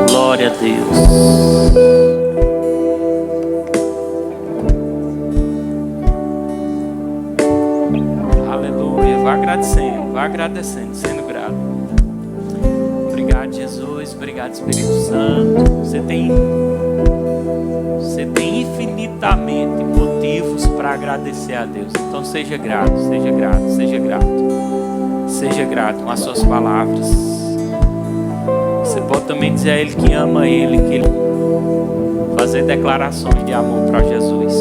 Glória a Deus. Aleluia. Vá agradecendo, sendo grato. Obrigado, Jesus. Obrigado, Espírito Santo. Você tem infinitamente motivos para agradecer a Deus. Então seja grato, seja grato, seja grato. Seja grato com as suas palavras. Você pode também dizer a Ele que ama Ele, que Ele fazer declarações de amor para Jesus,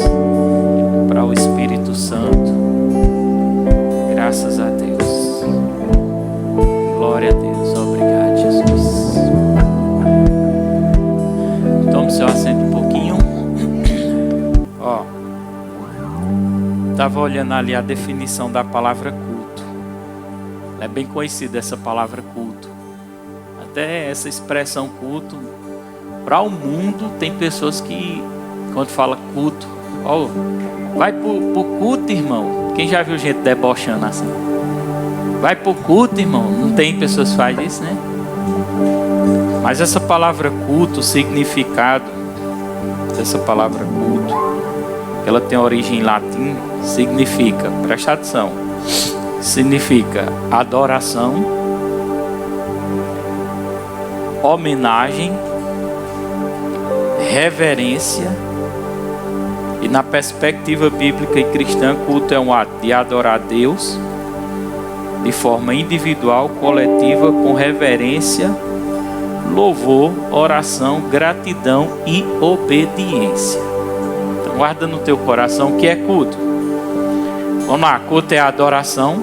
para o Espírito Santo. Graças a Deus. Glória a Deus. Obrigado, Jesus. Tome seu assento um pouquinho. Estava olhando ali a definição da palavra culto. É bem conhecida essa palavra culto. Até essa expressão culto, para o mundo tem pessoas que, quando fala culto, vai pro culto, irmão. Quem já viu gente debochando assim? Vai pro culto, irmão. Não tem pessoas que fazem isso, né? Mas essa palavra culto, o significado dessa palavra culto, ela tem origem em latim, significa, presta atenção, significa adoração, homenagem, reverência. E na perspectiva bíblica e cristã, culto é um ato de adorar a Deus de forma individual, coletiva, com reverência, louvor, oração, gratidão e obediência. Então guarda no teu coração o que é culto. Vamos lá, culto é adoração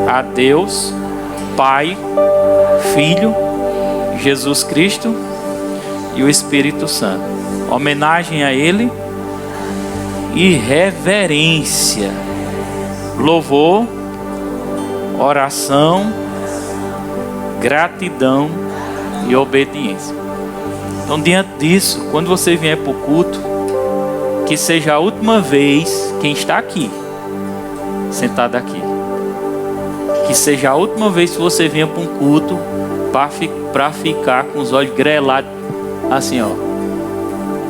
a Deus, Pai, Filho, Jesus Cristo e o Espírito Santo. Homenagem a Ele e reverência, louvor, oração, gratidão e obediência. Então, diante disso, quando você vier para o culto, que seja a última vez quem está aqui, sentado aqui, que seja a última vez que você venha para um culto para ficar com os olhos grelados assim, ó.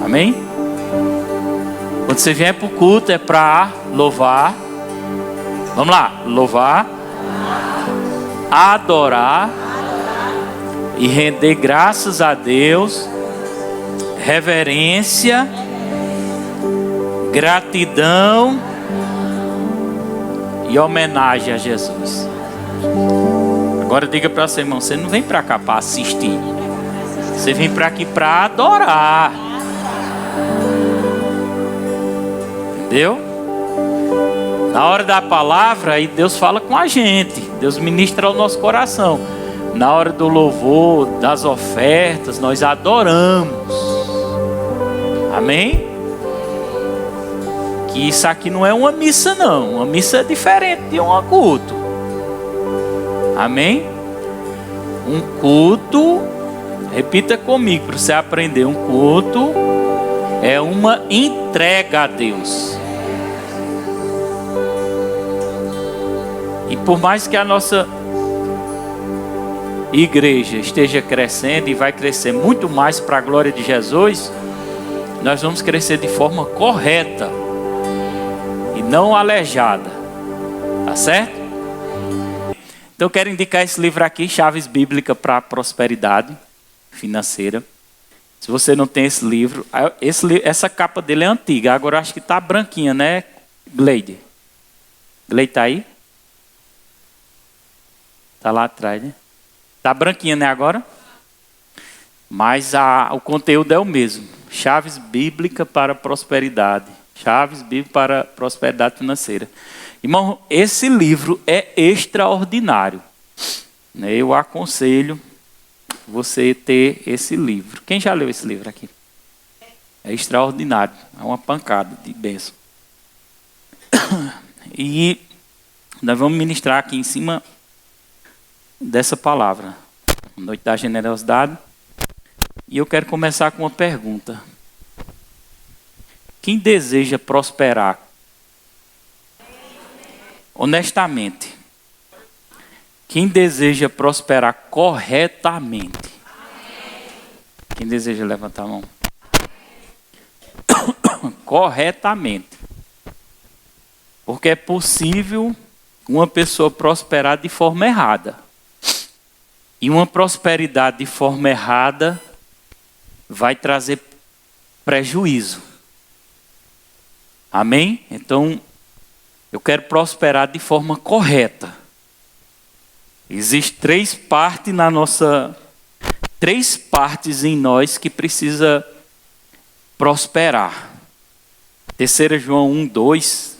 Amém? Quando você vier para o culto é para louvar. Vamos lá, louvar, adorar e render graças a Deus, reverência, gratidão e homenagem a Jesus. Agora diga para seu irmão, você não vem para cá para assistir, você vem para aqui para adorar. Entendeu? Na hora da palavra, aí Deus fala com a gente, Deus ministra ao nosso coração. Na hora do louvor, das ofertas, nós adoramos. Amém? Que isso aqui não é uma missa não. Uma missa é diferente de um culto. Amém? Um culto, repita comigo para você aprender. Um culto é uma entrega a Deus. E por mais que a nossa igreja esteja crescendo e vai crescer muito mais para a glória de Jesus, nós vamos crescer de forma correta e não aleijada. Tá certo? Então eu quero indicar esse livro aqui, Chaves Bíblicas para a Prosperidade Financeira. Se você não tem esse livro, essa capa dele é antiga, agora acho que está branquinha, né, Gleide? Gleide está aí? Está lá atrás, né? Está branquinha, né, agora? Mas o conteúdo é o mesmo. Chaves Bíblicas para a Prosperidade. Chaves Bíblicas para a Prosperidade Financeira. Irmão, esse livro é extraordinário. Eu aconselho você ter esse livro. Quem já leu esse livro aqui? É extraordinário. É uma pancada de bênção. E nós vamos ministrar aqui em cima dessa palavra, Noite da Generosidade. E eu quero começar com uma pergunta. Quem deseja prosperar honestamente? Quem deseja prosperar corretamente? Quem deseja levantar a mão? Corretamente. Porque é possível uma pessoa prosperar de forma errada. E uma prosperidade de forma errada vai trazer prejuízo. Amém? Então, eu quero prosperar de forma correta. Existem três partes em nós que precisa prosperar. 3 João 1:2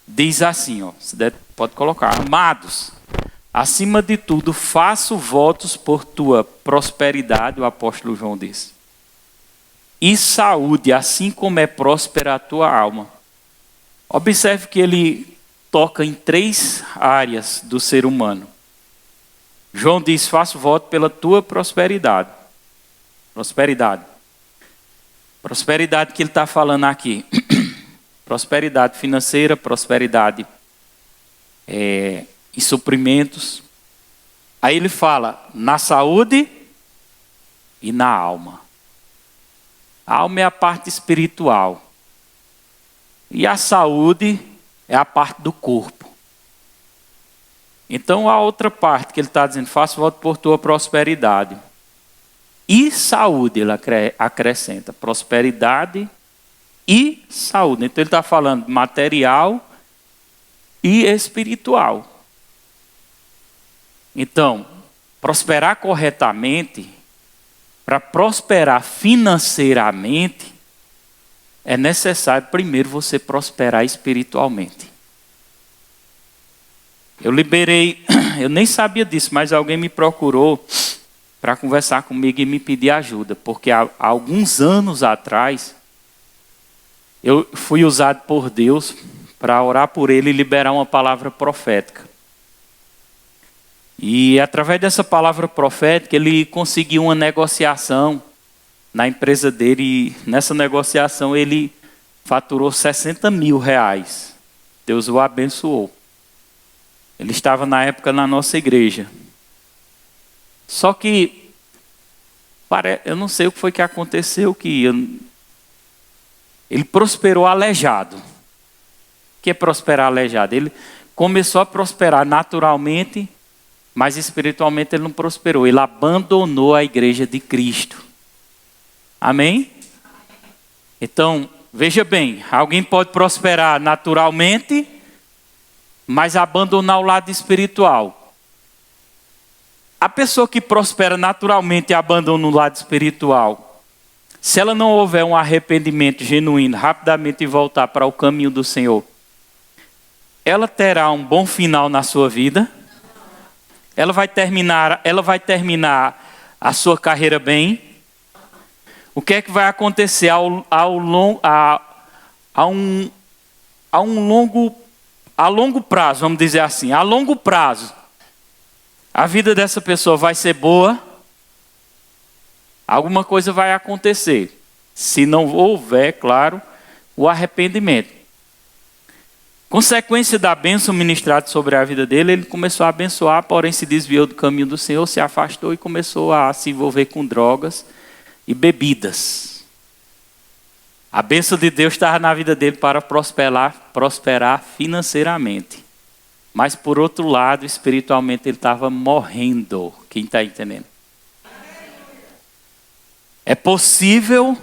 diz assim, ó, se der, pode colocar: amados, acima de tudo, faço votos por tua prosperidade, o apóstolo João diz, e saúde, assim como é próspera a tua alma. Observe que ele toca em 3 áreas do ser humano. João diz: faço voto pela tua prosperidade. Prosperidade. Prosperidade que ele está falando aqui. Prosperidade financeira, prosperidade em suprimentos. Aí ele fala na saúde e na alma. A alma é a parte espiritual. E a saúde é a parte do corpo. Então a outra parte que ele está dizendo: faço voto por tua prosperidade. E saúde, ele acrescenta. Prosperidade e saúde. Então ele está falando material e espiritual. Então, prosperar corretamente, para prosperar financeiramente, é necessário primeiro você prosperar espiritualmente. Eu nem sabia disso, mas alguém me procurou para conversar comigo e me pedir ajuda, porque há alguns anos atrás, eu fui usado por Deus para orar por ele e liberar uma palavra profética. E através dessa palavra profética, ele conseguiu uma negociação na empresa dele, e nessa negociação ele faturou R$60 mil. Deus o abençoou. Ele estava na época na nossa igreja. Só que, eu não sei o que foi que aconteceu, ele prosperou aleijado. O que é prosperar aleijado? Ele começou a prosperar naturalmente, mas espiritualmente ele não prosperou. Ele abandonou a igreja de Cristo. Amém? Então, veja bem, alguém pode prosperar naturalmente, mas abandonar o lado espiritual. A pessoa que prospera naturalmente e abandona o lado espiritual, se ela não houver um arrependimento genuíno, rapidamente voltar para o caminho do Senhor, ela terá um bom final na sua vida. Ela vai terminar a sua carreira bem. O que é que vai acontecer a longo prazo, vamos dizer assim, a longo prazo, a vida dessa pessoa vai ser boa, alguma coisa vai acontecer, se não houver, claro, o arrependimento. Consequência da bênção ministrada sobre a vida dele, ele começou a abençoar, porém se desviou do caminho do Senhor, se afastou e começou a se envolver com drogas e bebidas. A bênção de Deus estava na vida dele para prosperar financeiramente. Mas por outro lado, espiritualmente ele estava morrendo. Quem está entendendo? É possível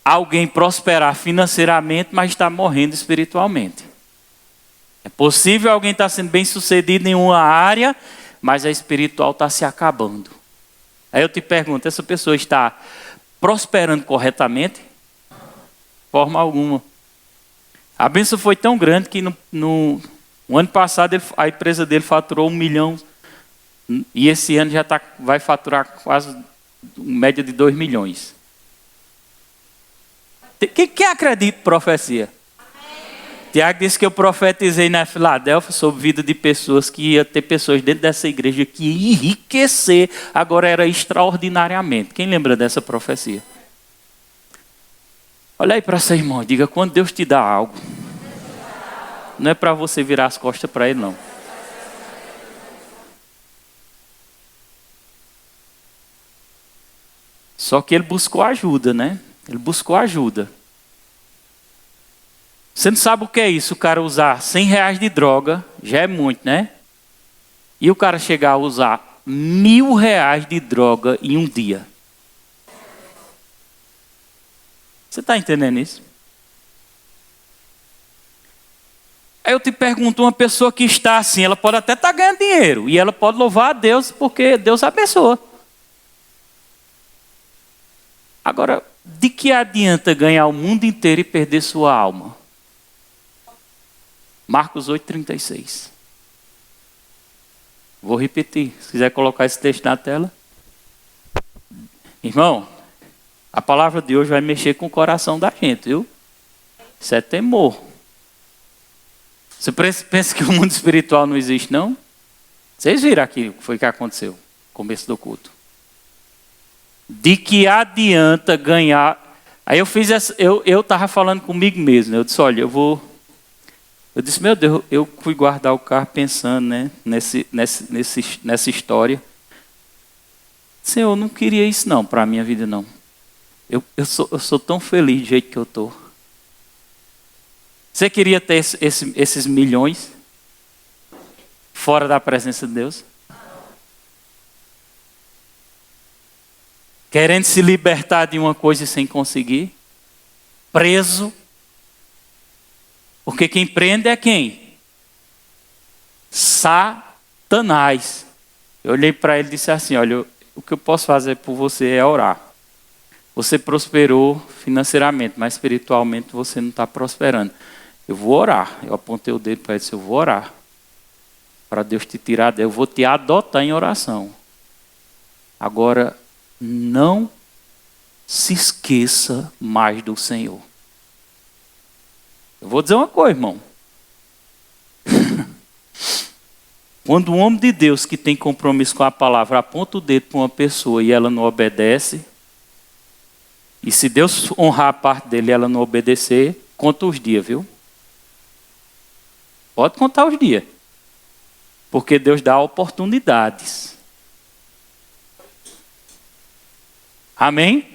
alguém prosperar financeiramente, mas estar morrendo espiritualmente. É possível alguém estar sendo bem sucedido em uma área, mas a espiritual está se acabando. Aí eu te pergunto, essa pessoa está prosperando corretamente? De forma alguma. A bênção foi tão grande que no ano passado a empresa dele faturou 1 milhão. E esse ano já vai faturar quase média de 2 milhões. Quem acredita em profecia? Tiago disse que eu profetizei na Filadélfia sobre a vida de pessoas, que ia ter pessoas dentro dessa igreja que ia enriquecer, agora era extraordinariamente. Quem lembra dessa profecia? Olha aí para seu irmão, diga: quando Deus te dá algo, não é para você virar as costas para ele, não. Só que ele buscou ajuda, né? Ele buscou ajuda. Você não sabe o que é isso, o cara usar R$100 de droga, já é muito, né? E o cara chegar a usar R$1.000 de droga em um dia. Você está entendendo isso? Aí eu te pergunto, uma pessoa que está assim, ela pode até estar ganhando dinheiro. E ela pode louvar a Deus porque Deus abençoa. Agora, de que adianta ganhar o mundo inteiro e perder sua alma? Marcos 8,36. Vou repetir. Se quiser colocar esse texto na tela. Irmão, a palavra de hoje vai mexer com o coração da gente, viu? Isso é temor. Você pensa que o mundo espiritual não existe, não? Vocês viram aqui o que foi que aconteceu no começo do culto. De que adianta ganhar... Aí eu estava falando comigo mesmo, né? Eu disse, olha, eu disse, meu Deus, eu fui guardar o carro pensando, né, nessa história. Senhor, eu não queria isso não para a minha vida não. Eu sou tão feliz do jeito que eu estou. Você queria ter esses milhões fora da presença de Deus? Querendo se libertar de uma coisa sem conseguir? Preso? Porque quem prende é quem? Satanás. Eu olhei para ele e disse assim, olha, o que eu posso fazer por você é orar. Você prosperou financeiramente, mas espiritualmente você não está prosperando. Eu vou orar. Eu apontei o dedo para ele e disse, eu vou orar. Para Deus te tirar, eu vou te adotar em oração. Agora, não se esqueça mais do Senhor. Eu vou dizer uma coisa, irmão. Quando um homem de Deus que tem compromisso com a palavra aponta o dedo para uma pessoa e ela não obedece, e se Deus honrar a parte dele e ela não obedecer, conta os dias, viu? Pode contar os dias. Porque Deus dá oportunidades. Amém?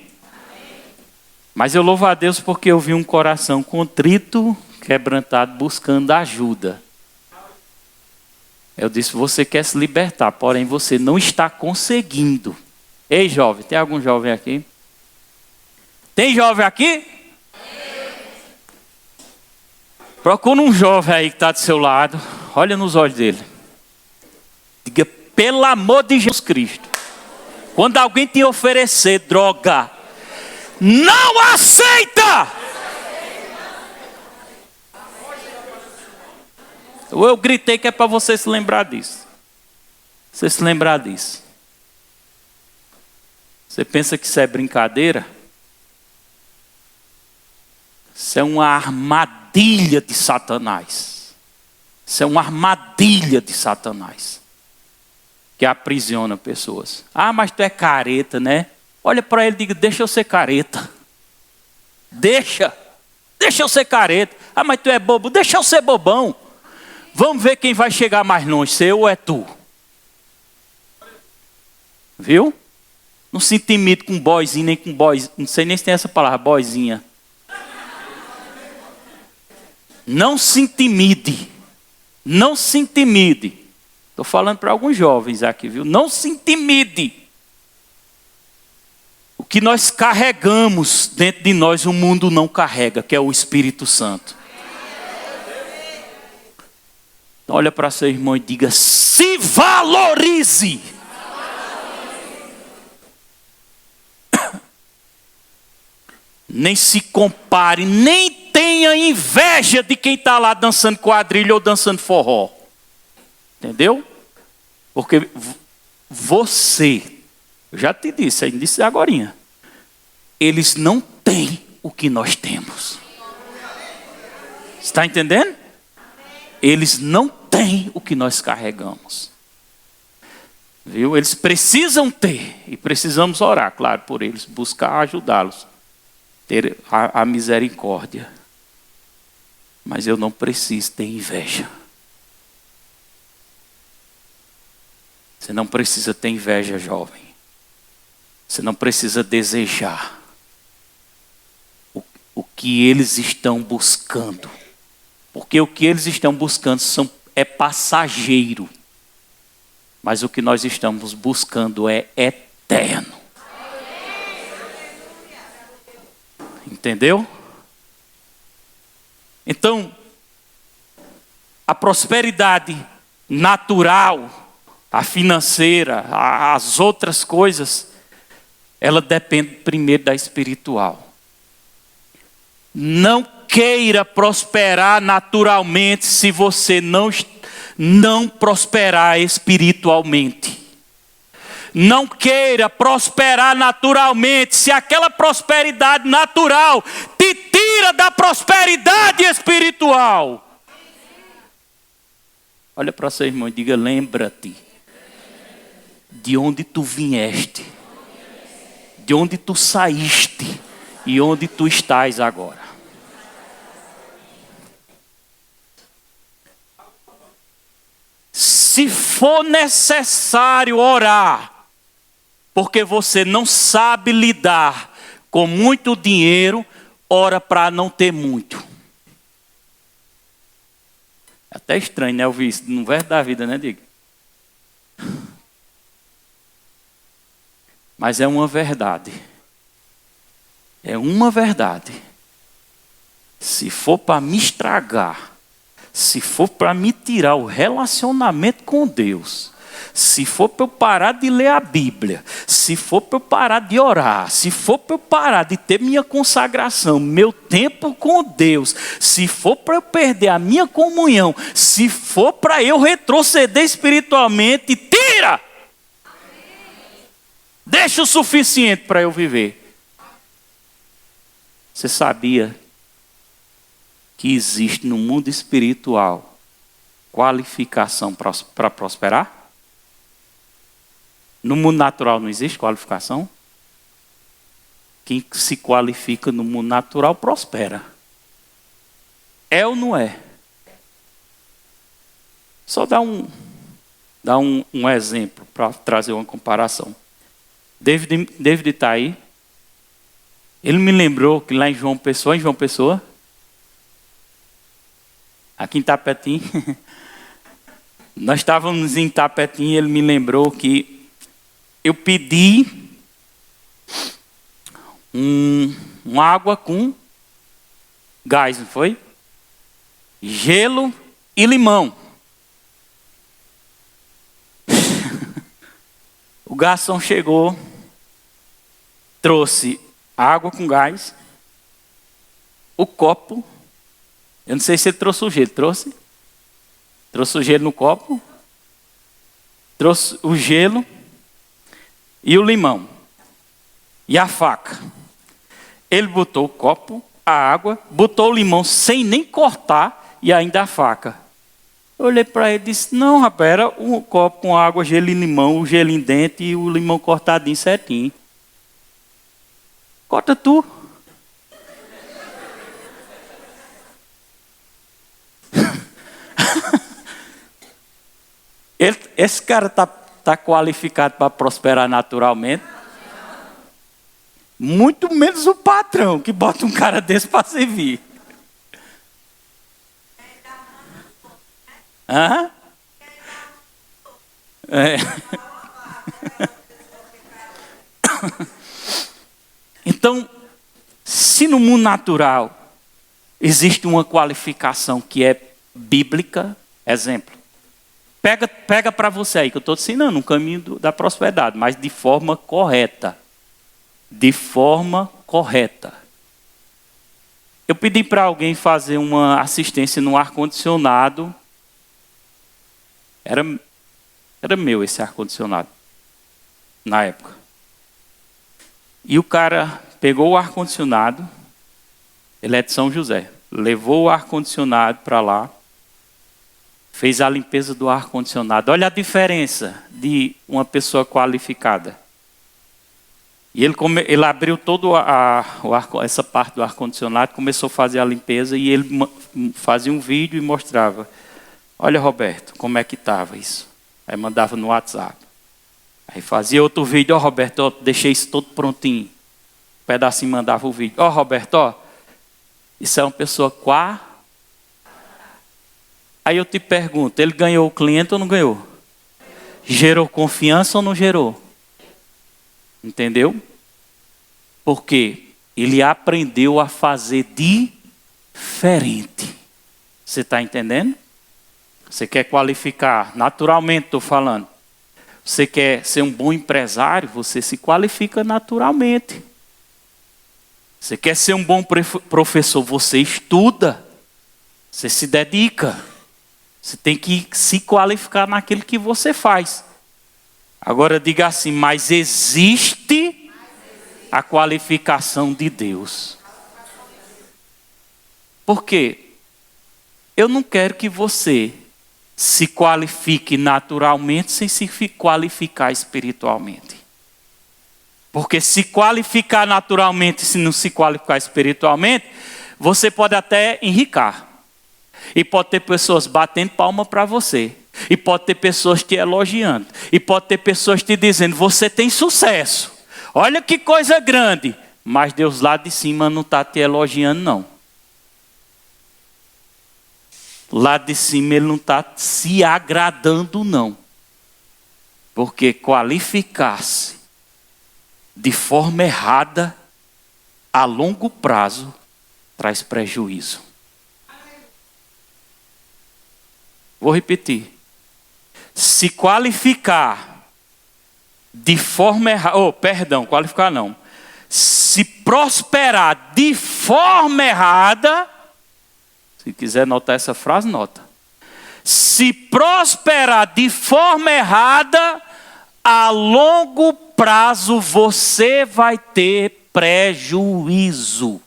Mas eu louvo a Deus porque eu vi um coração contrito, quebrantado, buscando ajuda. Eu disse, você quer se libertar, porém você não está conseguindo. Ei, jovem, tem algum jovem aqui? Tem jovem aqui? Procura um jovem aí que está do seu lado. Olha nos olhos dele. Diga, pelo amor de Jesus Cristo. Quando alguém te oferecer droga, não aceita! Eu gritei que é para você se lembrar disso. Você se lembrar disso. Você pensa que isso é brincadeira? Isso é uma armadilha de Satanás. Isso é uma armadilha de Satanás. Que aprisiona pessoas. Ah, mas tu é careta, né? Olha para ele e diga, deixa eu ser careta. Deixa eu ser careta. Ah, mas tu é bobo, deixa eu ser bobão. Vamos ver quem vai chegar mais longe, se eu ou é tu. Viu? Não se intimide com boyzinho, nem com boyzinho. Não sei nem se tem essa palavra, boyzinha. Não se intimide. Não se intimide. Estou falando para alguns jovens aqui, viu? Não se intimide. O que nós carregamos dentro de nós, o mundo não carrega, que é o Espírito Santo. Então, olha para seu irmão e diga, se valorize. Nem se compare, nem tenha inveja de quem está lá dançando quadrilha ou dançando forró. Entendeu? Porque você, eu já te disse, aí disse agorinha, eles não têm o que nós temos. Está entendendo? Eles não têm o que nós carregamos. Viu? Eles precisam ter, e precisamos orar, claro, por eles, buscar ajudá-los, ter a misericórdia. Mas eu não preciso ter inveja. Você não precisa ter inveja, jovem. Você não precisa desejar o que eles estão buscando. Porque o que eles estão buscando é passageiro. Mas o que nós estamos buscando é eterno. Entendeu? Então, a prosperidade natural, a financeira, as outras coisas, ela depende primeiro da espiritual. Não queira prosperar naturalmente se você não prosperar espiritualmente. Não queira prosperar naturalmente se aquela prosperidade natural te tira da prosperidade espiritual. Olha para seu irmão e diga: lembra-te de onde tu vieste, de onde tu saíste e onde tu estás agora. Se for necessário orar, porque você não sabe lidar com muito dinheiro, ora para não ter muito. É até estranho, né, ouvir isso no verso da vida, né, Diego? Mas é uma verdade. É uma verdade. Se for para me estragar, se for para me tirar o relacionamento com Deus, se for para eu parar de ler a Bíblia, se for para eu parar de orar, se for para eu parar de ter minha consagração, meu tempo com Deus, se for para eu perder a minha comunhão, se for para eu retroceder espiritualmente, tira! Deixa o suficiente para eu viver. Você sabia que existe no mundo espiritual qualificação para prosperar? No mundo natural não existe qualificação? Quem se qualifica no mundo natural prospera. É ou não é? Só dar um exemplo para trazer uma comparação. David está aí. Ele me lembrou que lá em João Pessoa, aqui em Tapetim, nós estávamos em Tapetim, ele me lembrou que eu pedi uma água com gás, não foi? Gelo e limão. O garçom chegou, trouxe água com gás, o copo. Eu não sei se ele trouxe o gelo. Trouxe? Trouxe o gelo no copo. Trouxe o gelo e o limão. E a faca. Ele botou o copo, a água, botou o limão sem nem cortar e ainda a faca. Eu olhei para ele e disse: não, rapaz, era um copo com água, gelo e limão, o gelinho dentro e o limão cortadinho certinho. Corta tu. Esse cara tá qualificado para prosperar naturalmente. Muito menos o patrão que bota um cara desse para servir. Hã? É. Então, se no mundo natural existe uma qualificação que é bíblica, exemplo. Pega para você aí, que eu estou ensinando um caminho da prosperidade, mas de forma correta. De forma correta. Eu pedi para alguém fazer uma assistência no ar-condicionado. Era meu esse ar-condicionado, na época. E o cara pegou o ar-condicionado, ele é de São José, levou o ar-condicionado para lá, fez a limpeza do ar-condicionado. Olha a diferença de uma pessoa qualificada. E ele abriu toda essa parte do ar-condicionado, começou a fazer a limpeza e ele fazia um vídeo e mostrava. Olha, Roberto, como é que estava isso? Aí mandava no WhatsApp. Aí fazia outro vídeo, ó Roberto, ó, deixei isso todo prontinho. Um pedacinho mandava o vídeo. Ó Roberto, ó, isso é uma pessoa quá. Aí eu te pergunto, ele ganhou o cliente ou não ganhou? Gerou confiança ou não gerou? Entendeu? Porque ele aprendeu a fazer diferente. Você está entendendo? Você quer qualificar, naturalmente estou falando. Você quer ser um bom empresário, você se qualifica naturalmente. Você quer ser um bom professor, você estuda. Você se dedica. Você tem que se qualificar naquilo que você faz. Agora diga assim, mas existe a qualificação de Deus. Por quê? Eu não quero que você se qualifique naturalmente sem se qualificar espiritualmente. Porque se qualificar naturalmente, se não se qualificar espiritualmente, você pode até enricar. E pode ter pessoas batendo palma para você. E pode ter pessoas te elogiando. E pode ter pessoas te dizendo, você tem sucesso. Olha que coisa grande. Mas Deus lá de cima não está te elogiando não. Lá de cima ele não está se agradando não. Porque qualificar-se de forma errada, a longo prazo, traz prejuízo. Vou repetir. Se qualificar de forma errada, qualificar não. Se prosperar de forma errada, se quiser notar essa frase, nota. Se prosperar de forma errada, a longo prazo você vai ter prejuízo.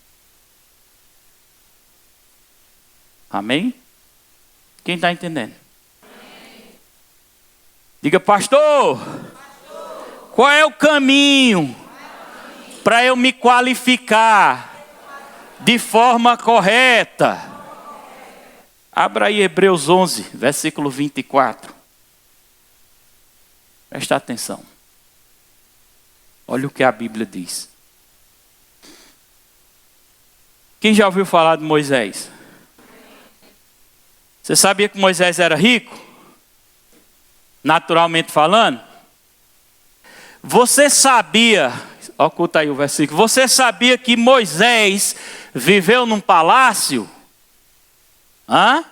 Amém? Quem está entendendo? Diga, pastor, qual é o caminho para eu me qualificar de forma correta? Abra aí Hebreus 11, versículo 24. Presta atenção. Olha o que a Bíblia diz. Quem já ouviu falar de Moisés? Você sabia que Moisés era rico? Naturalmente falando? Você sabia, oculta aí o versículo, você sabia que Moisés viveu num palácio? Hã?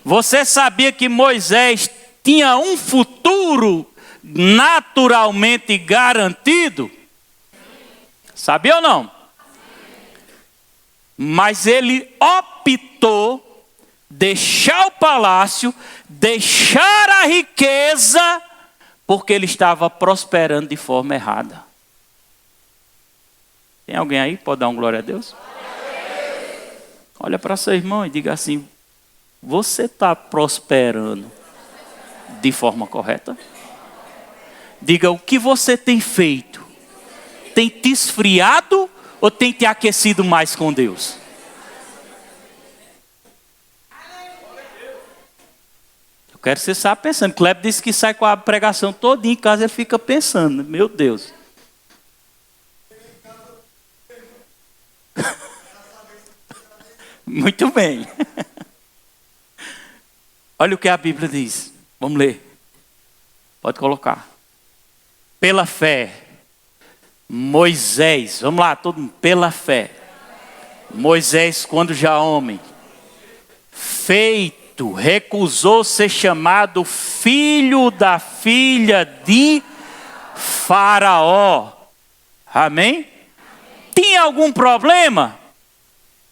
Você sabia que Moisés tinha um futuro naturalmente garantido? Sabia ou não? Mas ele optou deixar o palácio, deixar a riqueza, porque ele estava prosperando de forma errada. Tem alguém aí? Pode dar um glória a Deus? Olha para seu irmão e diga assim, você está prosperando de forma correta? Diga, o que você tem feito? Tem te esfriado ou tem te aquecido mais com Deus? Eu quero que você saia pensando. Kleber disse que sai com a pregação todinha em casa, ele fica pensando, meu Deus. Muito bem. Olha o que a Bíblia diz. Vamos ler. Pode colocar. Pela fé, Moisés, vamos lá, todo mundo, pela fé. Moisés, quando já homem, feito, recusou ser chamado filho da filha de Faraó. Amém? Tinha algum problema?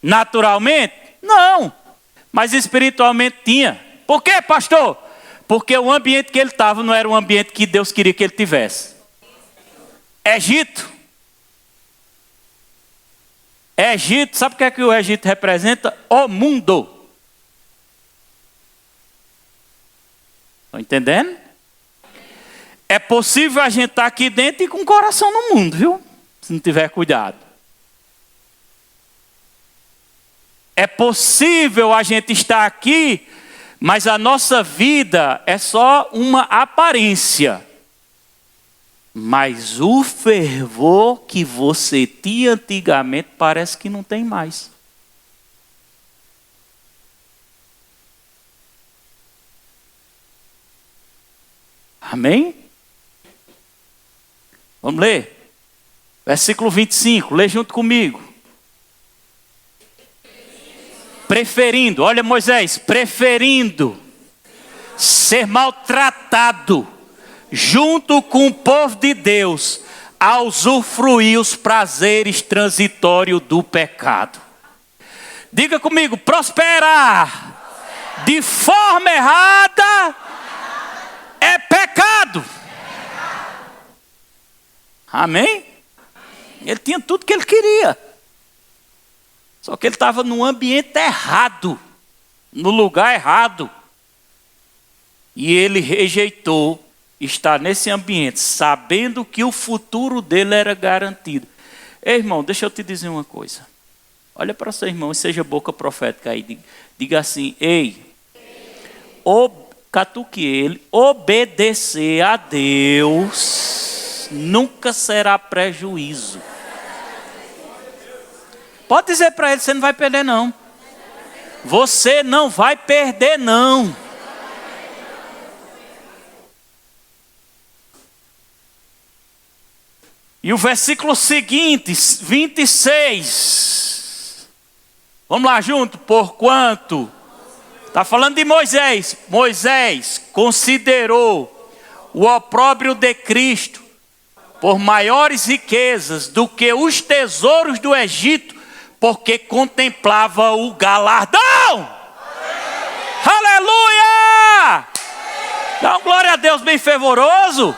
Naturalmente? Não. Mas espiritualmente tinha. Por quê, pastor? Porque o ambiente que ele estava não era o ambiente que Deus queria que ele tivesse. Egito. Egito, sabe o que o Egito representa? O mundo. Estão entendendo? É possível a gente estar aqui dentro e com o coração no mundo, viu? Se não tiver cuidado. É possível a gente estar aqui, mas a nossa vida é só uma aparência. Mas o fervor que você tinha antigamente parece que não tem mais. Amém? Vamos ler. Versículo 25, lê junto comigo. Preferindo, olha Moisés, preferindo ser maltratado junto com o povo de Deus a usufruir os prazeres transitórios do pecado. Diga comigo, prosperar de forma errada é pecado. Amém? Ele tinha tudo que ele queria. Só que ele estava num ambiente errado, no lugar errado. E ele rejeitou estar nesse ambiente, sabendo que o futuro dele era garantido. Ei, irmão, deixa eu te dizer uma coisa. Olha para seu irmão e seja boca profética aí. Diga assim, ei, catuque ele, obedecer a Deus nunca será prejuízo. Pode dizer para ele, você não vai perder não. Você não vai perder não. E o versículo seguinte, 26. Vamos lá junto. Porquanto, está falando de Moisés. Moisés considerou o opróbrio de Cristo por maiores riquezas do que os tesouros do Egito, porque contemplava o galardão. Aleluia! Dá uma glória a Deus bem fervoroso.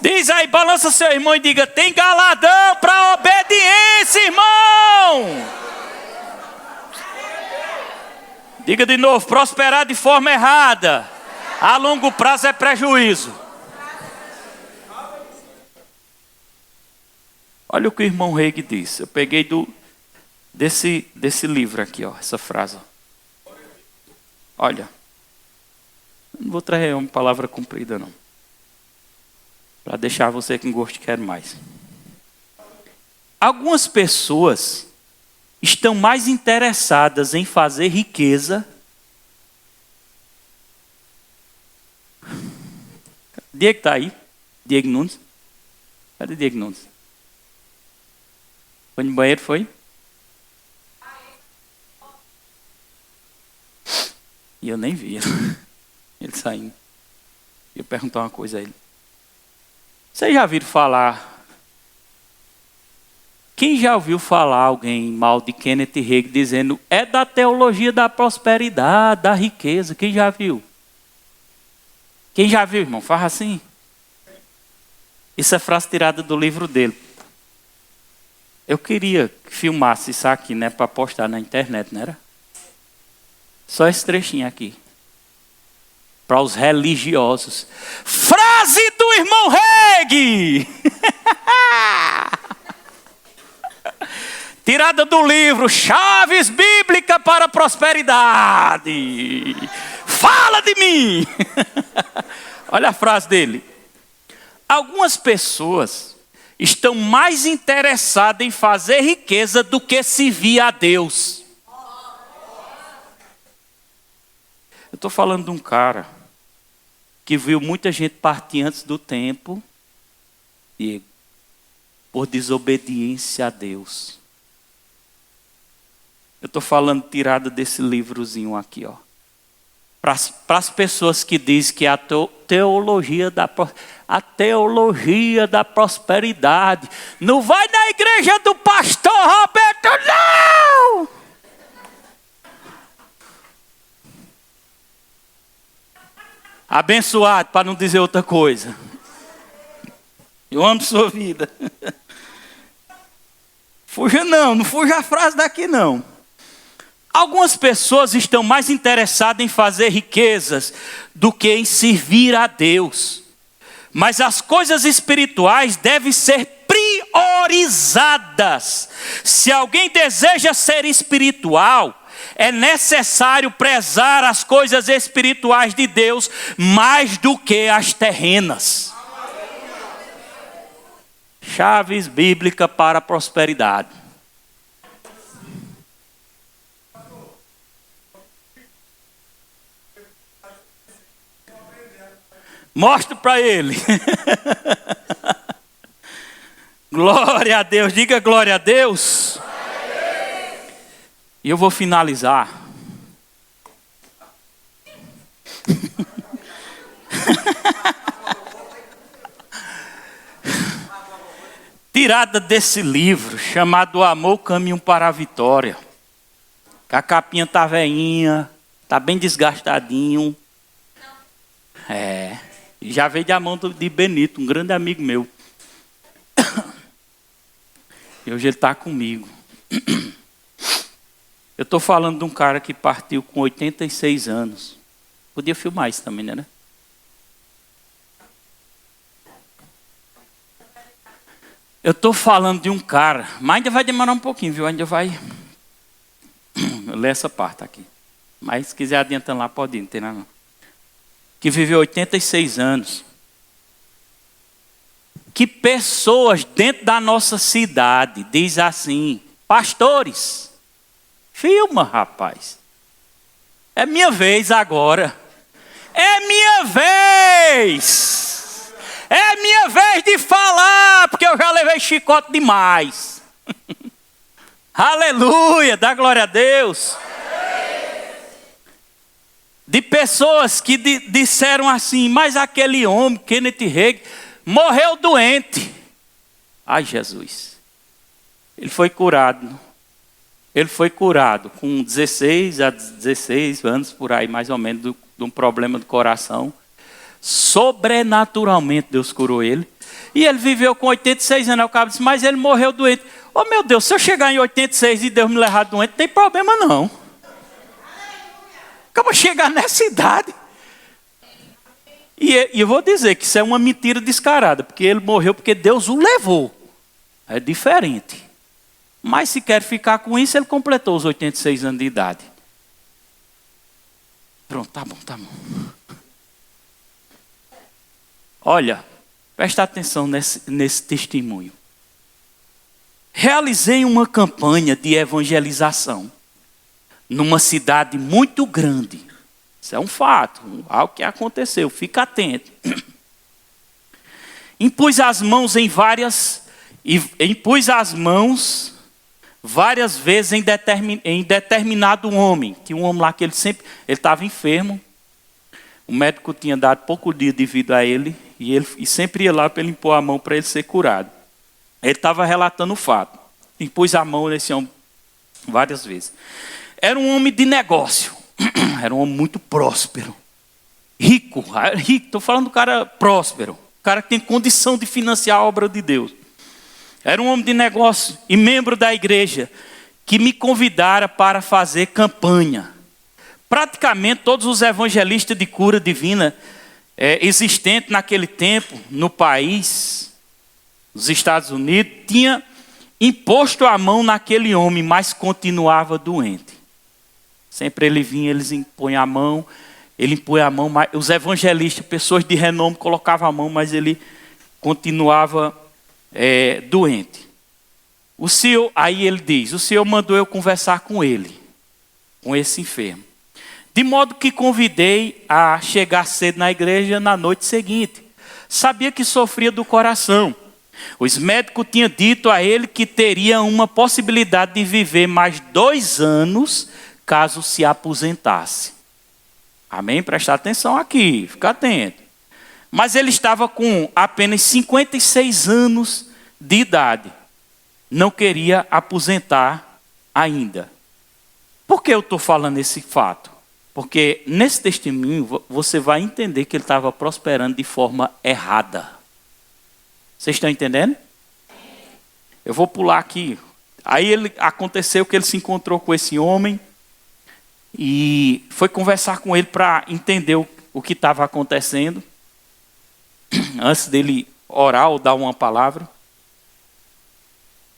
Diz aí, balança seu irmão e diga, tem galardão para obediência, irmão. Diga de novo, prosperar de forma errada, a longo prazo é prejuízo. Olha o que o irmão Reig disse. Eu peguei desse livro aqui, ó, essa frase. Olha, não vou trazer uma palavra comprida não, para deixar você com gosto de quero mais. Algumas pessoas estão mais interessadas em fazer riqueza. Diego está aí? Diego Nunes? Cadê Diego Nunes? Foi no banheiro, foi? E eu nem vi ele saindo. Eu ia perguntar uma coisa a ele. Vocês já viram falar? Quem já ouviu falar alguém mal de Kenneth Hagin dizendo é da teologia da prosperidade, da riqueza? Quem já viu? Quem já viu, irmão? Faz assim. Isso é frase tirada do livro dele. Eu queria que filmasse isso aqui, né, para postar na internet, não era? Só esse trechinho aqui. Para os religiosos. Frase do irmão Reg! Tirada do livro Chaves Bíblicas para a Prosperidade. Fala de mim! Olha a frase dele. Algumas pessoas estão mais interessadas em fazer riqueza do que servir a Deus. Eu estou falando de um cara que viu muita gente partir antes do tempo, Diego, por desobediência a Deus. Eu estou falando tirada desse livrozinho aqui, ó. Para as pessoas que dizem que a teologia da prosperidade não vai na igreja do pastor Roberto, não! Abençoado, para não dizer outra coisa. Eu amo sua vida. Fuja não fuja a frase daqui não. Algumas pessoas estão mais interessadas em fazer riquezas do que em servir a Deus. Mas as coisas espirituais devem ser priorizadas. Se alguém deseja ser espiritual, é necessário prezar as coisas espirituais de Deus mais do que as terrenas. Chaves bíblica para a prosperidade. Mostre para ele. Glória a Deus, diga glória a Deus. E eu vou finalizar. Tirada desse livro chamado Amor, Caminho para a Vitória. A capinha tá veinha, tá bem desgastadinho. Já veio da mão de Benito, um grande amigo meu. E hoje ele está comigo. Eu estou falando de um cara que partiu com 86 anos. Podia filmar isso também, né? Eu estou falando de um cara, mas ainda vai demorar um pouquinho, viu? Ainda vai... Eu leio essa parte aqui. Mas se quiser adiantando lá, pode ir, não tem nada não. Que viveu 86 anos. Que pessoas dentro da nossa cidade diz assim: pastores, filma, rapaz. É minha vez agora. É minha vez. É minha vez de falar, porque eu já levei chicote demais. Aleluia, dá glória a Deus. De pessoas que disseram assim: mas aquele homem, Kenneth Hagin, morreu doente. Ai, Jesus. Ele foi curado. Ele foi curado com 16 a 16 anos, por aí mais ou menos, de um problema do coração. Sobrenaturalmente Deus curou ele. E ele viveu com 86 anos. O cara disse: mas ele morreu doente. Oh, meu Deus, se eu chegar em 86 e Deus me levar doente, não tem problema não. Como chegar nessa idade? E eu vou dizer que isso é uma mentira descarada, porque ele morreu porque Deus o levou. É diferente. Mas se quer ficar com isso, ele completou os 86 anos de idade. Pronto, tá bom. Olha, presta atenção nesse testemunho. Realizei uma campanha de evangelização numa cidade muito grande. Isso é um fato, algo que aconteceu, fica atento. Impus as mãos várias vezes em determinado homem. Tinha um homem lá que ele estava enfermo. O médico tinha dado pouco dia de vida a ele e sempre ia lá para ele impor a mão para ele ser curado. Ele estava relatando o fato. Impus a mão nesse homem várias vezes. Era um homem de negócio. Era um homem muito próspero. Rico. Estou falando do cara próspero. O cara que tem condição de financiar a obra de Deus. Era um homem de negócio e membro da igreja que me convidara para fazer campanha. Praticamente todos os evangelistas de cura divina existentes naquele tempo no país, nos Estados Unidos, tinha imposto a mão naquele homem, mas continuava doente. Sempre ele vinha, eles impõem a mão, ele impõe a mão, mas os evangelistas, pessoas de renome, colocavam a mão, mas ele continuava doente. O Senhor, aí ele diz, o Senhor mandou eu conversar com ele, com esse enfermo. De modo que convidei a chegar cedo na igreja na noite seguinte. Sabia que sofria do coração. Os médicos tinham dito a ele que teria uma possibilidade de viver mais 2 anos caso se aposentasse. Amém? Presta atenção aqui, fica atento. Mas ele estava com apenas 56 anos de idade. Não queria aposentar ainda. Por que eu estou falando esse fato? Porque nesse testemunho você vai entender que ele estava prosperando de forma errada. Vocês estão entendendo? Eu vou pular aqui. Aí aconteceu que ele se encontrou com esse homem e foi conversar com ele para entender o que estava acontecendo. Antes dele orar ou dar uma palavra.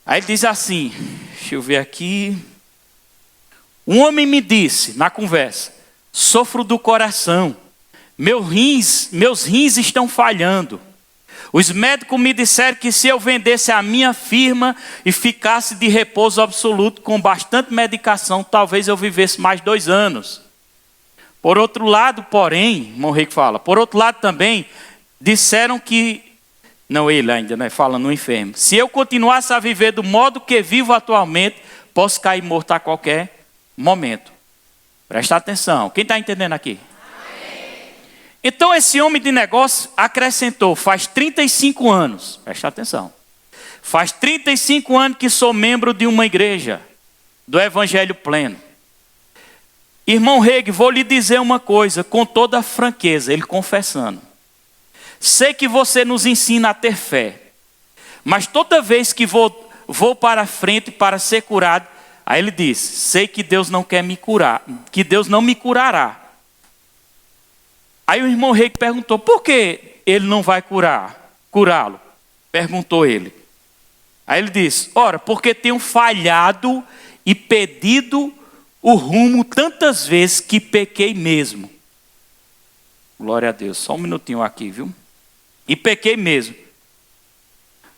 Aí ele diz assim, deixa eu ver aqui. Um homem me disse na conversa: sofro do coração, meus rins estão falhando. Os médicos me disseram que se eu vendesse a minha firma e ficasse de repouso absoluto com bastante medicação, talvez eu vivesse mais 2 anos. Por outro lado, porém, irmão Reiki fala, por outro lado também, disseram que, não ele ainda, né, fala no enfermo, se eu continuasse a viver do modo que vivo atualmente, posso cair morto a qualquer momento. Presta atenção, quem está entendendo aqui? Amém. Então esse homem de negócio acrescentou, faz 35 anos, presta atenção, faz 35 anos que sou membro de uma igreja, do Evangelho Pleno. Irmão Reiki, vou lhe dizer uma coisa, com toda a franqueza, ele confessando. Sei que você nos ensina a ter fé, mas toda vez que vou para a frente para ser curado, aí ele diz, sei que Deus não quer me curar, que Deus não me curará. Aí o irmão Reiki perguntou, por que ele não vai curá-lo? Perguntou ele. Aí ele disse, ora, porque tenho falhado e pedido o rumo tantas vezes que pequei mesmo. Glória a Deus. Só um minutinho aqui, viu? E pequei mesmo.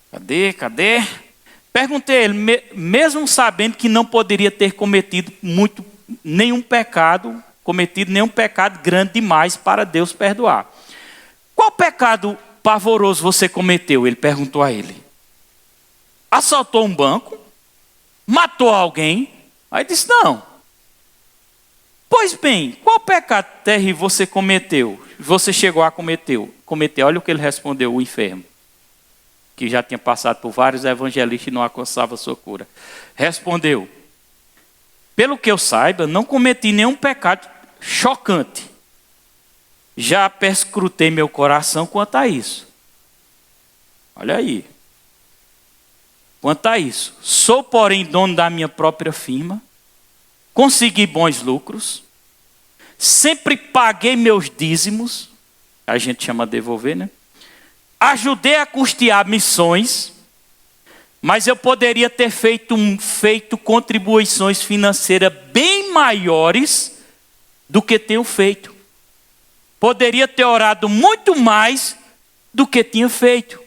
Cadê? Perguntei a ele, mesmo sabendo que não poderia ter cometido nenhum pecado grande demais para Deus perdoar. Qual pecado pavoroso você cometeu? Ele perguntou a ele. Assaltou um banco? Matou alguém? Aí disse, não. Pois bem, qual pecado terrível você cometeu? Você chegou a cometer? Olha o que ele respondeu, o enfermo, que já tinha passado por vários evangelistas e não alcançava a sua cura. Respondeu, pelo que eu saiba, não cometi nenhum pecado chocante. Já perscrutei meu coração quanto a isso. Olha aí. Quanto a isso. Sou, porém, dono da minha própria firma. Consegui bons lucros, sempre paguei meus dízimos, a gente chama de devolver, né? Ajudei a custear missões, mas eu poderia ter feito contribuições financeiras bem maiores do que tenho feito. Poderia ter orado muito mais do que tinha feito.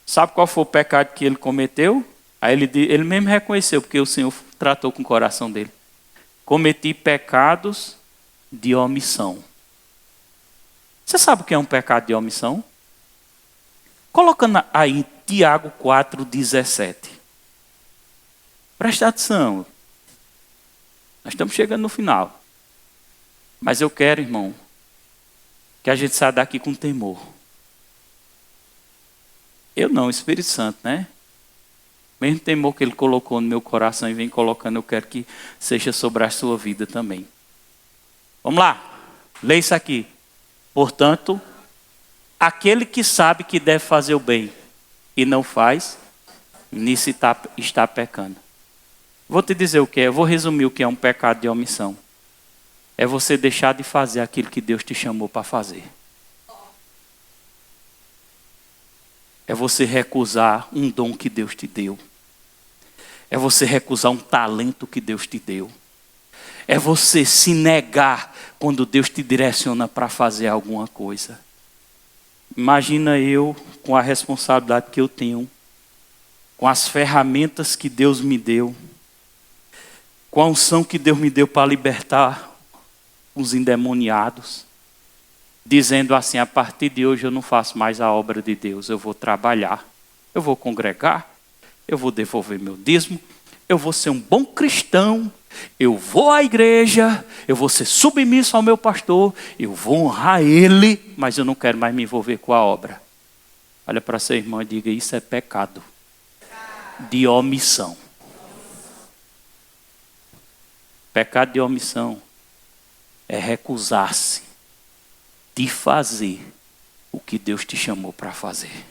Sabe qual foi o pecado que ele cometeu? Aí ele mesmo reconheceu, porque o Senhor tratou com o coração dele. Cometi pecados de omissão. Você sabe o que é um pecado de omissão? Colocando aí Tiago 4,17. Presta atenção. Nós estamos chegando no final. Mas eu quero, irmão, que a gente saia daqui com temor. Eu não, o Espírito Santo, né? Mesmo temor que ele colocou no meu coração e vem colocando, eu quero que seja sobre a sua vida também. Vamos lá, lê isso aqui. Portanto, aquele que sabe que deve fazer o bem e não faz, nisso está pecando. Vou te dizer o que é, eu vou resumir o que é um pecado de omissão. É você deixar de fazer aquilo que Deus te chamou para fazer. É você recusar um dom que Deus te deu. É você recusar um talento que Deus te deu. É você se negar quando Deus te direciona para fazer alguma coisa. Imagina eu com a responsabilidade que eu tenho, com as ferramentas que Deus me deu, com a unção que Deus me deu para libertar os endemoniados, dizendo assim, a partir de hoje eu não faço mais a obra de Deus, eu vou trabalhar, eu vou congregar, eu vou devolver meu dízimo, eu vou ser um bom cristão, eu vou à igreja, eu vou ser submisso ao meu pastor, eu vou honrar ele, mas eu não quero mais me envolver com a obra. Olha para seu irmão e diga, isso é pecado de omissão. Pecado de omissão é recusar-se de fazer o que Deus te chamou para fazer.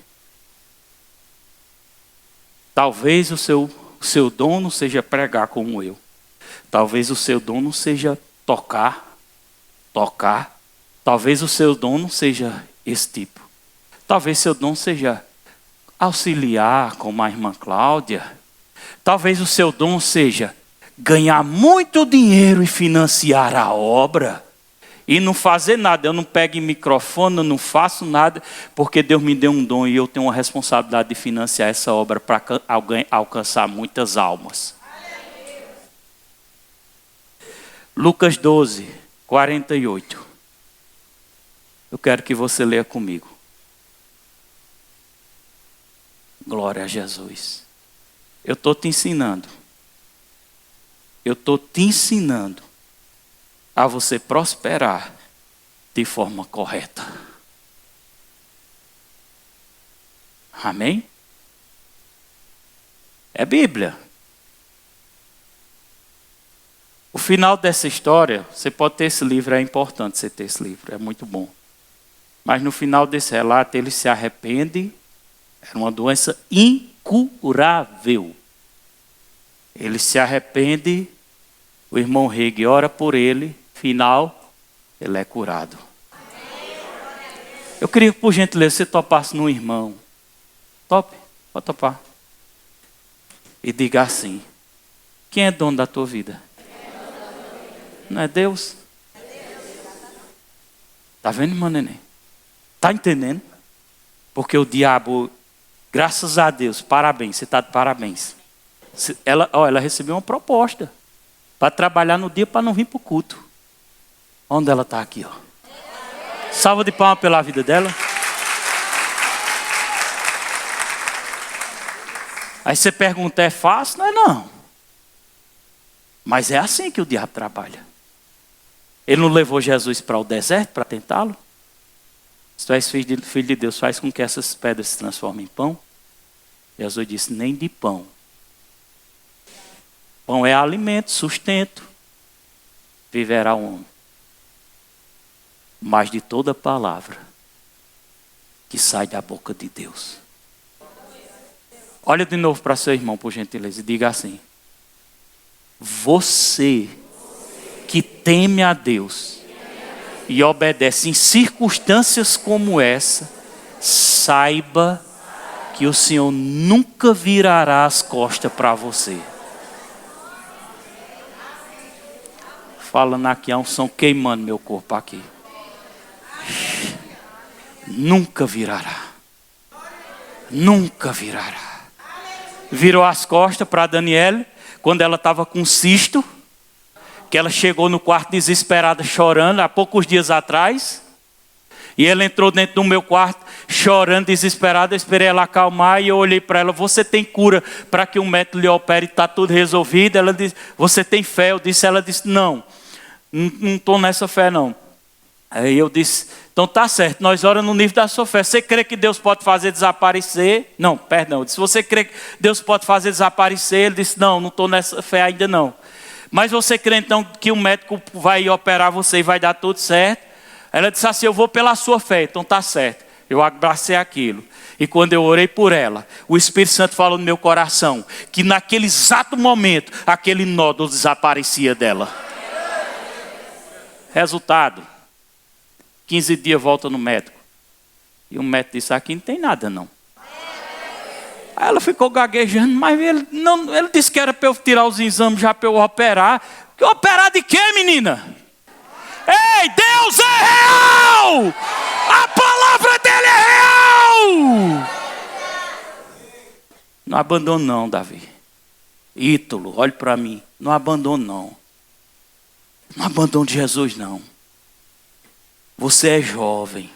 Talvez o seu dom não seja pregar como eu. Talvez o seu dom não seja tocar. Talvez o seu dom não seja esse tipo. Talvez seu dom seja auxiliar, como a irmã Cláudia. Talvez o seu dom seja ganhar muito dinheiro e financiar a obra. e não fazer nada. Eu não pego em microfone, eu não faço nada, porque Deus me deu um dom e eu tenho uma responsabilidade de financiar essa obra para alguém alcançar muitas almas. Lucas 12, 48. Eu quero que você leia comigo. Glória a Jesus. Eu estou te ensinando. Eu estou te ensinando a você prosperar de forma correta. Amém? É Bíblia. O final dessa história, você pode ter esse livro, é importante você ter esse livro, é muito bom. Mas no final desse relato, ele se arrepende, era uma doença incurável. Ele se arrepende, o irmão Reg ora por ele, final, ele é curado. Eu queria que, por gentileza, você topasse num irmão. Top? Pode topar. E diga assim: quem é dono da tua vida? Não é Deus? Está vendo, irmão neném? Está entendendo? Porque o diabo, graças a Deus, parabéns, você está de parabéns. Ela recebeu uma proposta para trabalhar no dia para não vir para o culto. Onde ela está aqui, ó. Salva de palmas pela vida dela. Aí você pergunta, é fácil? Não é não. Mas é assim que o diabo trabalha. Ele não levou Jesus para o deserto para tentá-lo? Se tu és filho de Deus, faz com que essas pedras se transformem em pão. Jesus disse, nem de pão. Pão é alimento, sustento. Viverá o homem. Mas de toda palavra que sai da boca de Deus. Olha de novo para seu irmão, por gentileza, e diga assim: você que teme a Deus e obedece em circunstâncias como essa, saiba que o Senhor nunca virará as costas para você. Falando aqui, há um som queimando meu corpo aqui. Nunca virará. Nunca virará. Virou as costas para Daniela quando ela estava com cisto, que ela chegou no quarto desesperada chorando há poucos dias atrás. E ela entrou dentro do meu quarto chorando desesperada. Eu esperei ela acalmar e eu olhei para ela: você tem cura para que um médico lhe opere e está tudo resolvido? Ela disse: você tem fé? Ela disse: não estou nessa fé não. Aí eu disse: então tá certo, nós oramos no nível da sua fé. Você crê que Deus pode fazer desaparecer? Não, perdão. Eu disse: você crê que Deus pode fazer desaparecer? Ele disse: não estou nessa fé ainda não. Mas você crê então que o médico vai operar você e vai dar tudo certo? Ela disse assim: eu vou pela sua fé. Então tá certo. Eu abracei aquilo. E quando eu orei por ela, o Espírito Santo falou no meu coração que naquele exato momento, aquele nódulo desaparecia dela. Resultado: 15 dias volta no médico. E o médico disse: aqui não tem nada não. Aí ela ficou gaguejando, mas ele disse que era para eu tirar os exames já para eu operar. Que operar de quê, menina? Ei, Deus é real! A palavra dele é real! Não abandono não, Davi. Ítalo, olhe para mim. Não abandono não. Não abandono Jesus não. Você é jovem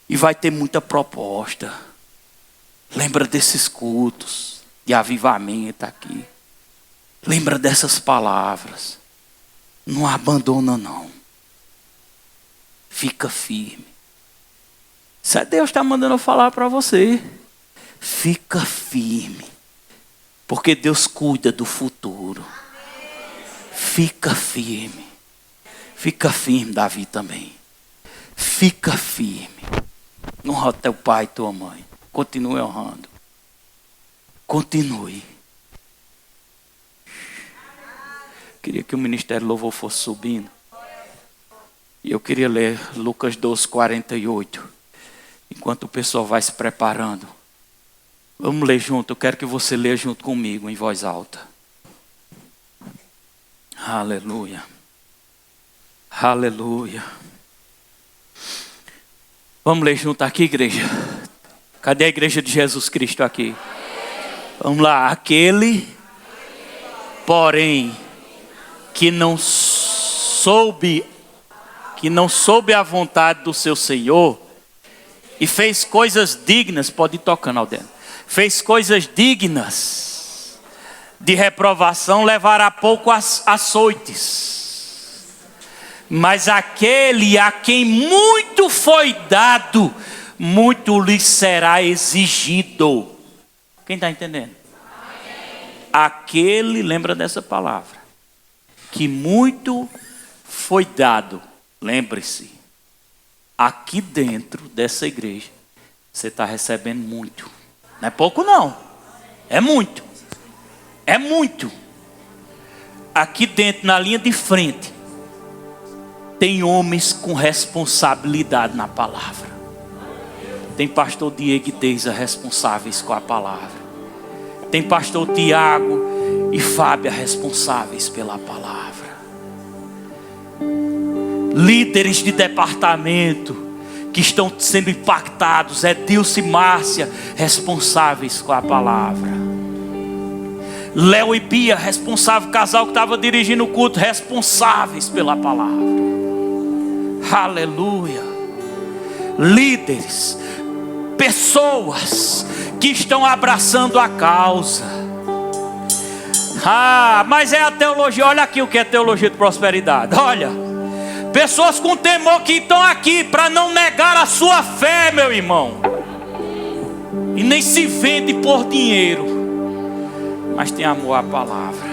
e vai ter muita proposta. Lembra desses cultos de avivamento aqui. Lembra dessas palavras. Não abandona não. Fica firme. Isso é Deus que está mandando eu falar para você. Fica firme. Porque Deus cuida do futuro. Fica firme. Fica firme, Davi também. Fica firme. Honra teu pai e tua mãe. Continue honrando. Continue. Queria que o ministério louvor fosse subindo. E eu queria ler Lucas 12, 48. Enquanto o pessoal vai se preparando. Vamos ler junto. Eu quero que você leia junto comigo em voz alta. Aleluia. Aleluia. Vamos ler junto aqui, igreja. Cadê a igreja de Jesus Cristo aqui? Vamos lá. Aquele, porém, que não soube a vontade do seu Senhor e fez coisas dignas, pode ir tocando ao dentro, fez coisas dignas de reprovação, levará pouco açoites. Mas aquele a quem muito foi dado, muito lhe será exigido. Quem está entendendo? Aquele, lembra dessa palavra, que muito foi dado. Lembre-se, aqui dentro dessa igreja, você está recebendo muito. Não é pouco não, é muito. É muito. Aqui dentro, na linha de frente, tem homens com responsabilidade na palavra. Tem pastor Diego e Deisa responsáveis com a palavra. Tem pastor Tiago e Fábia responsáveis pela palavra. Líderes de departamento que estão sendo impactados, Edilson e Márcia, responsáveis com a palavra. Léo e Bia, responsável, casal que estava dirigindo o culto, responsáveis pela palavra. Aleluia. Líderes, pessoas que estão abraçando a causa. Mas é a teologia, olha aqui o que é teologia de prosperidade, olha. Pessoas com temor que estão aqui para não negar a sua fé, meu irmão. E nem se vende por dinheiro, mas tem amor à palavra.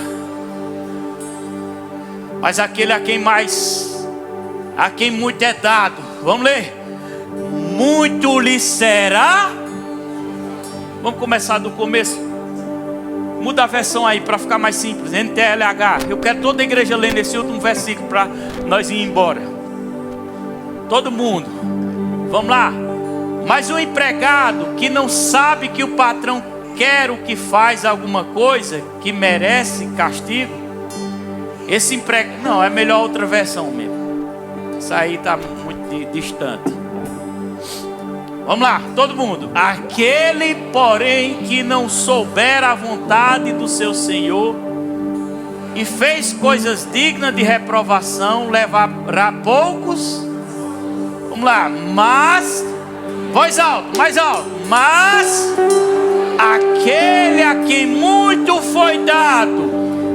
Mas aquele a quem muito é dado, vamos ler. Muito lhe será. Vamos começar do começo. Muda a versão aí para ficar mais simples. NTLH. Eu quero toda a igreja lendo esse último versículo para nós ir embora. Todo mundo. Vamos lá. Mas o empregado que não sabe que o patrão quer o que faz alguma coisa que merece castigo. Esse empregado... Não, é melhor outra versão mesmo. Isso aí está muito distante. Vamos lá, todo mundo. Aquele, porém, que não souber a vontade do seu Senhor e fez coisas dignas de reprovação, levará poucos. Vamos lá, mas, voz alta, mais alto. Mas aquele a quem muito foi dado,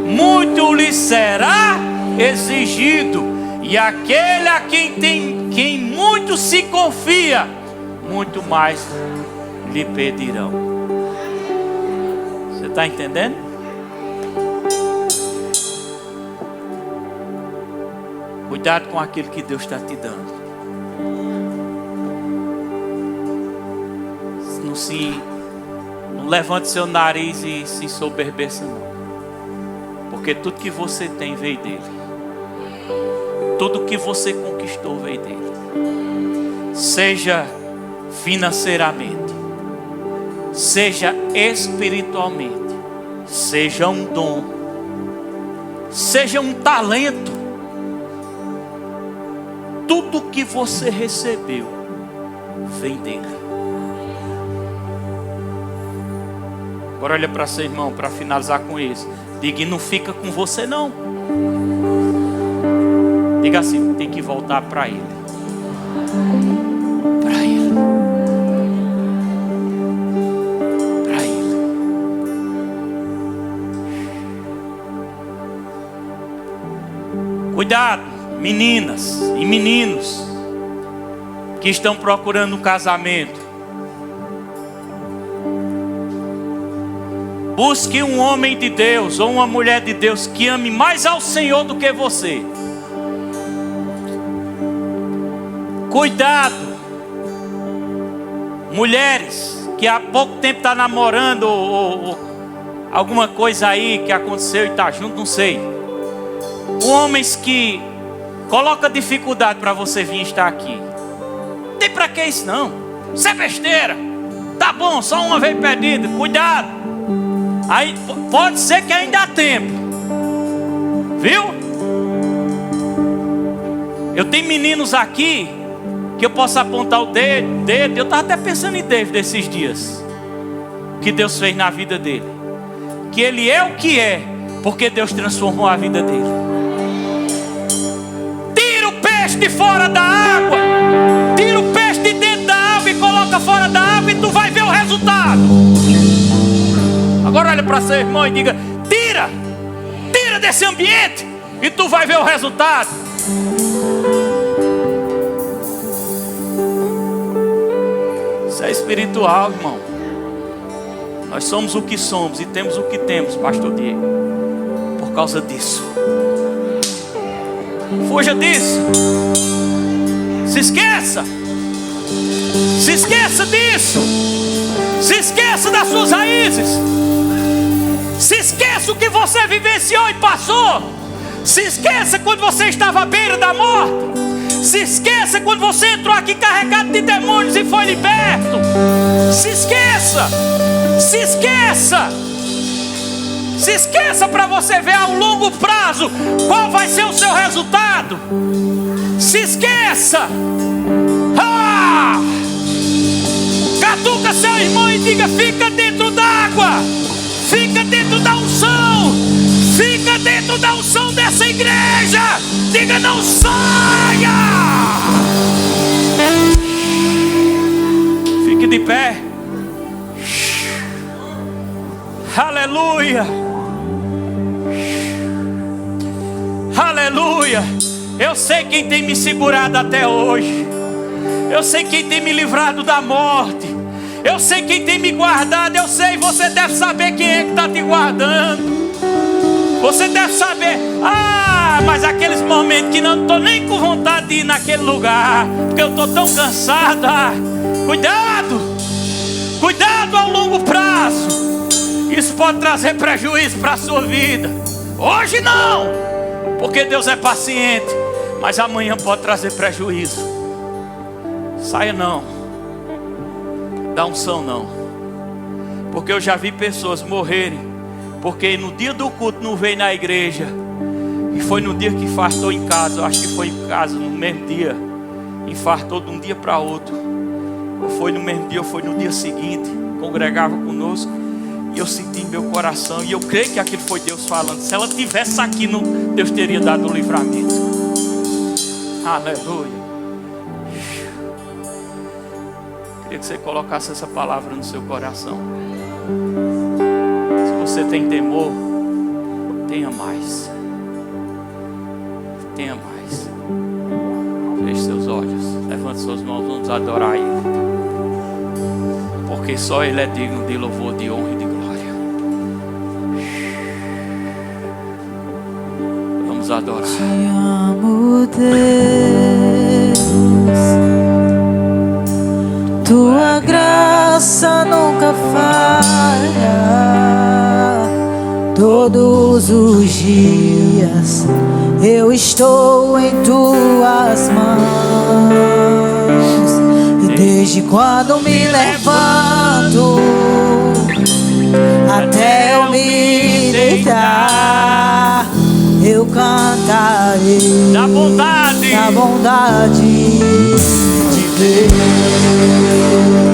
muito lhe será exigido. E aquele a quem muito se confia, muito mais lhe pedirão. Você está entendendo? Cuidado com aquilo que Deus está te dando. Não levante seu nariz e se soberbeça não. Porque tudo que você tem veio dele. Tudo que você conquistou veio dele. Seja financeiramente, seja espiritualmente, seja um dom, seja um talento, tudo que você recebeu vem dele. Agora olha para seu irmão, para finalizar com isso. Diga, não fica com você não. Diga assim, tem que voltar para ele. Para ele. Para ele. Cuidado, meninas e meninos que estão procurando um casamento. Busque um homem de Deus ou uma mulher de Deus que ame mais ao Senhor do que você. Cuidado, mulheres que há pouco tempo está namorando ou alguma coisa aí que aconteceu e está junto, não sei. Homens que colocam dificuldade para você vir estar aqui. Não tem para que isso não. Isso é besteira. Tá bom, só uma vez pedido. Cuidado. Aí pode ser que ainda há tempo. Viu? Eu tenho meninos aqui que eu posso apontar o dedo. Eu estava até pensando em David esses dias. O que Deus fez na vida dele. Que ele é o que é, porque Deus transformou a vida dele. Tira o peixe de fora da água. Tira o peixe de dentro da água e coloca fora da água e tu vai ver o resultado. Agora olha para seu irmão e diga: tira desse ambiente e tu vai ver o resultado. Isso é espiritual, irmão. Nós somos o que somos e temos o que temos, pastor Diego, por causa disso. Fuja disso. Se esqueça disso. Se esqueça das suas raízes. Se esqueça o que você vivenciou e passou. Se esqueça quando você estava à beira da morte. Se esqueça quando você entrou aqui carregado de demônios e foi liberto. Se esqueça. Se esqueça. Se esqueça para você ver a longo prazo qual vai ser o seu resultado. Se esqueça. Catuca seu irmão e diga: fica dentro d'água. Fica dentro da unção. Fica dentro da unção dessa igreja. Diga: não saia. Fique de pé. Aleluia. Aleluia. Eu sei quem tem me segurado até hoje. Eu sei quem tem me livrado da morte. Eu sei quem tem me guardado. Eu sei, você deve saber quem é que está te guardando. Você deve saber. Mas aqueles momentos que não estou nem com vontade de ir naquele lugar, porque eu estou tão cansado. Cuidado. Cuidado ao longo prazo. Isso pode trazer prejuízo para a sua vida. Hoje não, porque Deus é paciente. Mas amanhã pode trazer prejuízo. Saia não. Da unção não. Porque eu já vi pessoas morrerem porque no dia do culto não veio na igreja. E foi no dia que infartou em casa. Eu acho que foi em casa no mesmo dia. Infartou de um dia para outro. Ou foi no mesmo dia ou foi no dia seguinte. Congregava conosco. E eu senti em meu coração. E eu creio que aquilo foi Deus falando. Se ela tivesse aqui, Deus teria dado o livramento. Aleluia. Queria que você colocasse essa palavra no seu coração. Se você tem temor, tenha mais. Tenha mais. Feche seus olhos. Levante suas mãos. Vamos adorar Ele. Porque só Ele é digno de louvor, de honra e de glória. Vamos adorar. Te amo, Deus. Tua graça nunca falha. Todos os dias eu estou em tuas mãos. E desde quando me levanto até eu me deitar, eu cantarei da bondade de Deus.